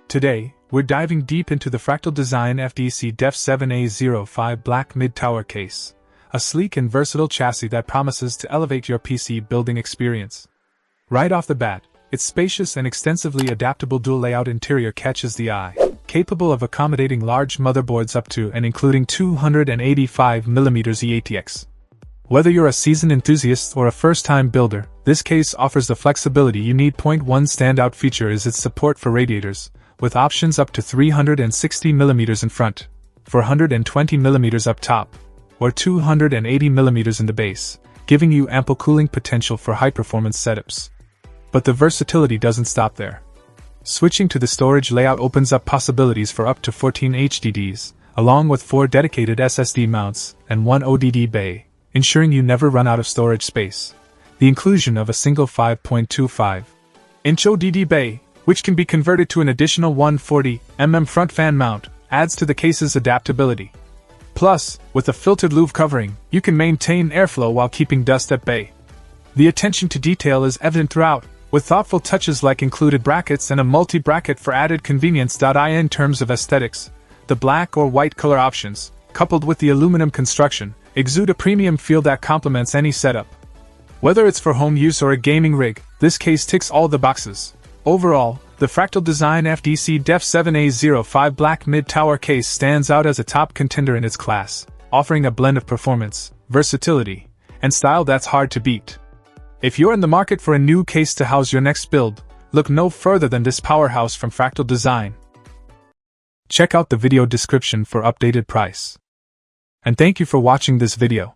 Today, we're diving deep into the Fractal Design fd-c-def7a-05 black mid-tower case, a sleek and versatile chassis that promises to elevate your PC building experience. Right off the bat, its spacious and extensively adaptable dual-layout interior catches the eye, capable of accommodating large motherboards up to and including 285mm eATX. Whether you're a seasoned enthusiast or a first-time builder, this case offers the flexibility you need. One standout feature is its support for radiators, with options up to 360mm in front, 420mm up top, or 280mm in the base, giving you ample cooling potential for high-performance setups. But the versatility doesn't stop there. Switching to the storage layout opens up possibilities for up to 14 HDDs, along with 4 dedicated SSD mounts and 1 ODD bay, ensuring you never run out of storage space. The inclusion of a single 5.25-inch ODD bay, which can be converted to an additional 140mm front fan mount, adds to the case's adaptability. Plus, with a filtered louver covering, you can maintain airflow while keeping dust at bay. The attention to detail is evident throughout, with thoughtful touches like included brackets and a multi-bracket for added convenience. In terms of aesthetics, the black or white color options, coupled with the aluminum construction, exude a premium feel that complements any setup. Whether it's for home use or a gaming rig, this case ticks all the boxes. Overall, the Fractal Design fd-c-def7a-05 black mid-tower case stands out as a top contender in its class, offering a blend of performance, versatility, and style that's hard to beat. If you're in the market for a new case to house your next build, look no further than this powerhouse from Fractal Design. Check out the video description for updated price. And thank you for watching this video.